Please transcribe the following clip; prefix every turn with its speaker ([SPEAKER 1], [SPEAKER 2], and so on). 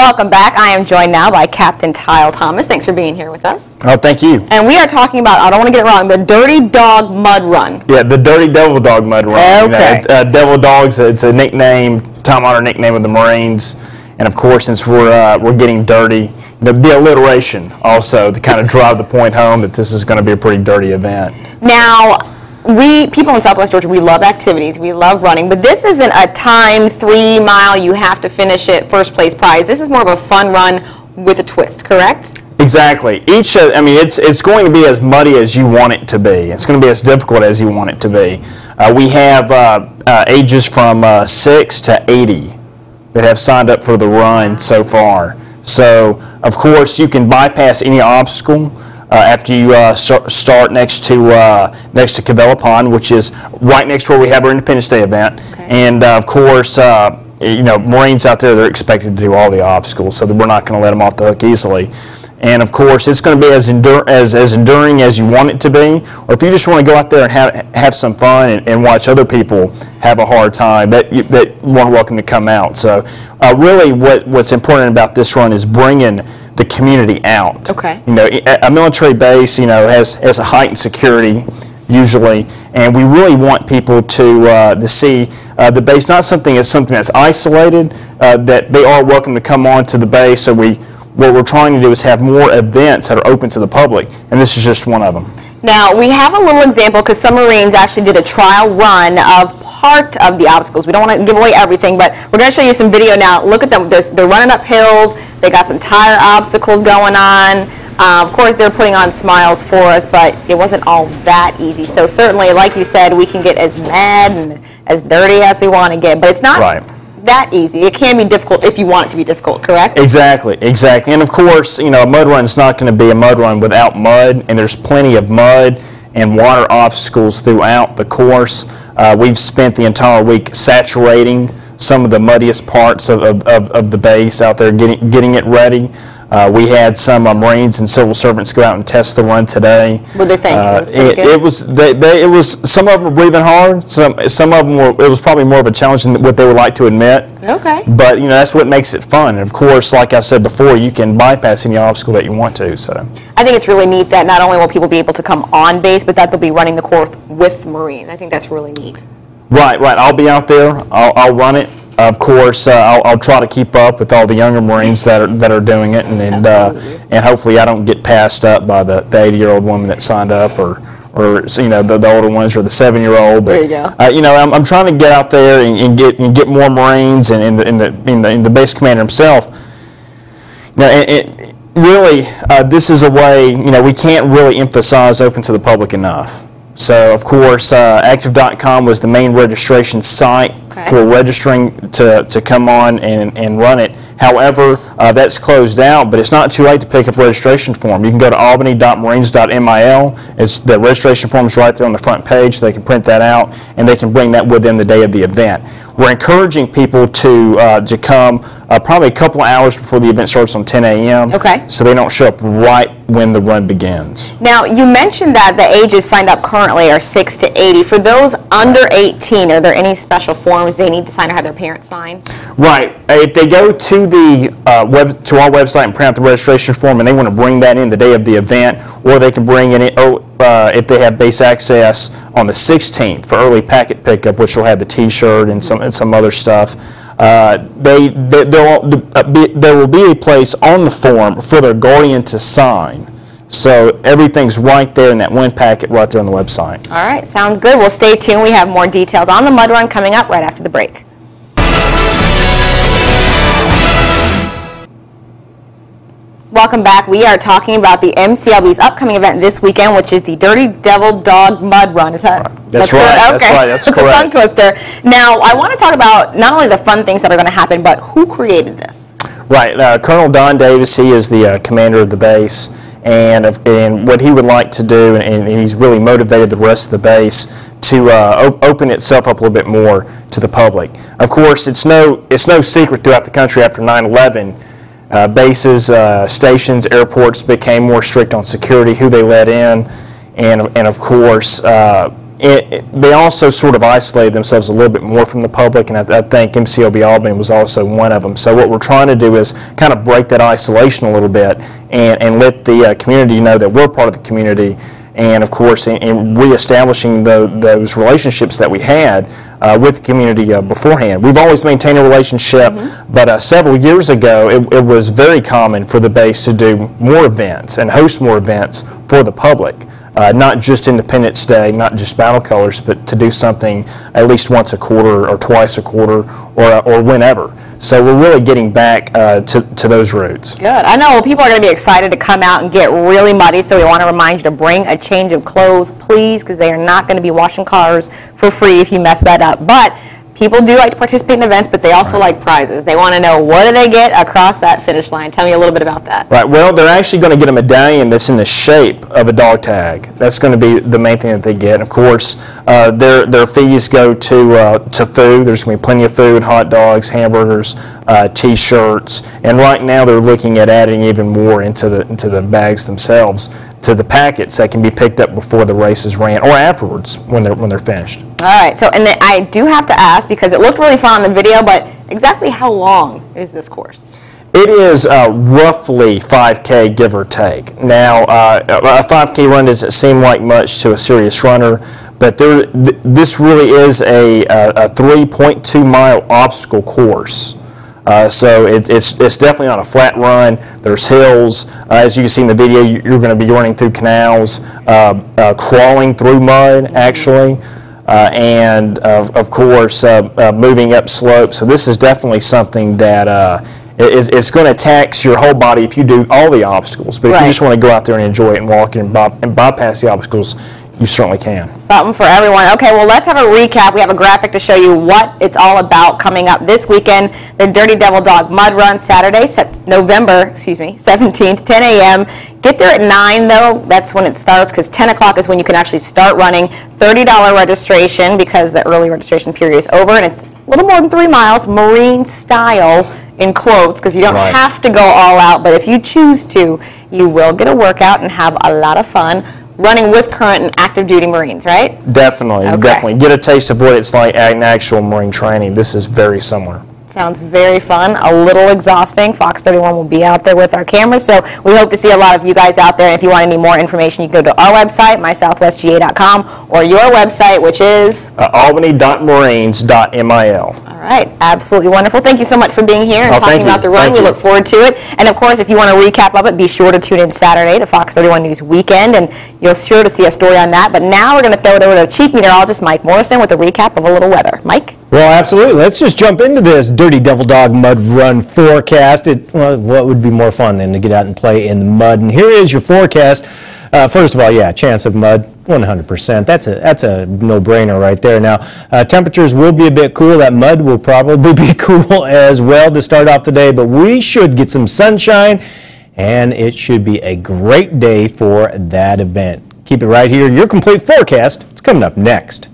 [SPEAKER 1] Welcome back. I am joined now by Captain Tyle Thomas. Thanks for being here with us.
[SPEAKER 2] Oh, thank you.
[SPEAKER 1] And we are talking about, I don't want to get it wrong, the Dirty Dog Mud Run.
[SPEAKER 2] Yeah, the Dirty Devil Dog Mud Run.
[SPEAKER 1] Okay.
[SPEAKER 2] You know, Devil Dogs, it's a nickname, time-honored nickname of the Marines. And of course, since we're getting dirty, the alliteration also to kind of drive the point home that this is going to be a pretty dirty event.
[SPEAKER 1] Now, people in Southwest Georgia, we love activities, we love running, but this isn't a timed 3 mile, you have to finish it, first place prize. This is more of a fun run with a twist, correct?
[SPEAKER 2] Exactly. It's going to be as muddy as you want it to be. It's going to be as difficult as you want it to be. We have ages from 6 to 80 that have signed up for the run so far. So, of course, you can bypass any obstacle after you start next to Cavella Pond, which is right next to where we have our Independence Day event. Okay. And of course, Marines out there, they're expected to do all the obstacles, so that we're not going to let them off the hook easily. And of course, it's going to be as enduring as you want it to be. Or if you just want to go out there and have some fun and watch other people have a hard time, that you're welcome to come out. So really, what's important about this run is bringing the community out. Okay. A military base, has a heightened security usually, and we really want people to see the base not something that's isolated. That they are welcome to come on to the base. So what we're trying to do is have more events that are open to the public, and this is just one of them.
[SPEAKER 1] Now, we have a little example because some Marines actually did a trial run of part of the obstacles. We don't want to give away everything, but we're going to show you some video now. Look at them. They're running up hills. They got some tire obstacles going on. Of course, they're putting on smiles for us, but it wasn't all that easy. So certainly, like you said, we can get as mad and as dirty as we want to get, but it's not that easy. It can be difficult if you want it to be difficult, correct?
[SPEAKER 2] Exactly. And of course, a mud run is not going to be a mud run without mud, and there's plenty of mud and water obstacles throughout the course. We've spent the entire week saturating some of the muddiest parts of the base out there, getting it ready. We had some Marines and civil servants go out and test the run today.
[SPEAKER 1] What did they think?
[SPEAKER 2] It was some of them were breathing hard. Some of them it was probably more of a challenge than what they would like to admit. Okay. But that's what makes it fun. And of course, like I said before, you can bypass any obstacle that you want to. So
[SPEAKER 1] I think it's really neat that not only will people be able to come on base, but that they'll be running the course with Marines. I think that's really neat.
[SPEAKER 2] Right. I'll be out there. I'll run it. Of course, I'll try to keep up with all the younger Marines that are doing it, and hopefully I don't get passed up by the 80-year-old woman that signed up, or the older ones, or the 7-year-old.
[SPEAKER 1] There you go.
[SPEAKER 2] I'm trying to get out there and get more Marines, and the base commander himself. Really, this is a way. We can't really emphasize open to the public enough. So, of course, active.com was the main registration site for registering to come on and run it. However, that's closed out, but it's not too late to pick up a registration form. You can go to albany.marines.mil. The registration form is right there on the front page. They can print that out, and they can bring that with them the day of the event. We're encouraging people to come probably a couple of hours before the event starts on 10 a.m. Okay. So they don't show up right when the run begins. Now,
[SPEAKER 1] you mentioned that the ages signed up currently are 6 to 80. For those under 18, are there any special forms they need to sign or have their parents sign?
[SPEAKER 2] Right. If they go to to our website and print out the registration form, and they want to bring that in the day of the event, or they can bring in it if they have base access on the 16th for early packet pickup, which will have the T-shirt and some other stuff. There will be a place on the form for their guardian to sign. So everything's right there in that one packet right there on the website.
[SPEAKER 1] All right, sounds good. Well, stay tuned. We have more details on the mud run coming up right after the break. Welcome back. We are talking about the MCLB's upcoming event this weekend, which is the Dirty Devil Dog Mud Run. Is that?
[SPEAKER 2] That's right.
[SPEAKER 1] Okay.
[SPEAKER 2] That's correct.
[SPEAKER 1] It's a tongue twister. Now, I want to talk about not only the fun things that are going to happen, but who created this?
[SPEAKER 2] Right. Colonel Don Davis, he is the commander of the base, and what he would like to do, and he's really motivated the rest of the base to open itself up a little bit more to the public. Of course, it's no secret throughout the country after 9/11. Bases, stations, airports became more strict on security, who they let in, and of course, they also sort of isolated themselves a little bit more from the public, and I think MCLB Albany was also one of them. So what we're trying to do is kind of break that isolation a little bit and let the community know that we're part of the community. And of course, in reestablishing those relationships that we had with the community beforehand. We've always maintained a relationship, but several years ago, it was very common for the base to do more events and host more events for the public. Not just Independence Day, not just Battle Colors, but to do something at least once a quarter or twice a quarter or whenever. So we're really getting back to those roots.
[SPEAKER 1] Good. I know people are going to be excited to come out and get really muddy, so we want to remind you to bring a change of clothes, please, because they are not going to be washing cars for free if you mess that up. But people do like to participate in events, but they also like prizes. They want to know, what do they get across that finish line? Tell me a little bit about that.
[SPEAKER 2] Right. Well, they're actually going to get a medallion that's in the shape of a dog tag. That's going to be the main thing that they get. And of course, their fees go to food. There's going to be plenty of food, hot dogs, hamburgers, T-shirts, and right now they're looking at adding even more into the bags themselves, to the packets that can be picked up before the races ran or afterwards when they're finished.
[SPEAKER 1] All right. So, and then I do have to ask, because it looked really fun on the video, but exactly how long is this course?
[SPEAKER 2] It is roughly 5K, give or take. Now, a 5K run doesn't seem like much to a serious runner, but this really is a 3.2 mile obstacle course. So it's definitely not a flat run. There's hills. As you can see in the video, you're going to be running through canals, crawling through mud, actually, and of course moving up slopes. So this is definitely something that it's going to tax your whole body if you do all the obstacles. But if you just want to go out there and enjoy it and walk and bypass the obstacles, you certainly can. Something
[SPEAKER 1] for everyone. Okay, well, let's have a recap. We have a graphic to show you what it's all about coming up this weekend. The Dirty Devil Dog Mud Run, Saturday, November 17th, 10 a.m. Get there at 9, though. That's when it starts, because 10 o'clock is when you can actually start running. $30 registration, because the early registration period is over, and it's a little more than 3 miles, marine style, in quotes, because you don't have to go all out, but if you choose to, you will get a workout and have a lot of fun running with current and active duty Marines, right?
[SPEAKER 2] Definitely, definitely. Get a taste of what it's like in actual Marine training. This is very similar.
[SPEAKER 1] Sounds very fun, a little exhausting. Fox 31 will be out there with our cameras, so we hope to see a lot of you guys out there. And if you want any more information, you can go to our website, mysouthwestga.com, or your website, which is
[SPEAKER 2] albany.marines.mil.
[SPEAKER 1] All right, absolutely wonderful. Thank you so much for being here and talking about the run. We look forward to it. And of course, if you want a recap of it, be sure to tune in Saturday to Fox 31 News Weekend, and you'll sure to see a story on that. But now we're going to throw it over to Chief Meteorologist Mike Morrison with a recap of a little weather. Mike?
[SPEAKER 3] Well, absolutely. Let's just jump into this Dirty Devil Dog Mud Run forecast. What would be more fun than to get out and play in the mud? And here is your forecast. First of all, yeah, chance of mud, 100%. That's a no-brainer right there. Now, temperatures will be a bit cool. That mud will probably be cool as well to start off the day, but we should get some sunshine, and it should be a great day for that event. Keep it right here. Your complete forecast is coming up next.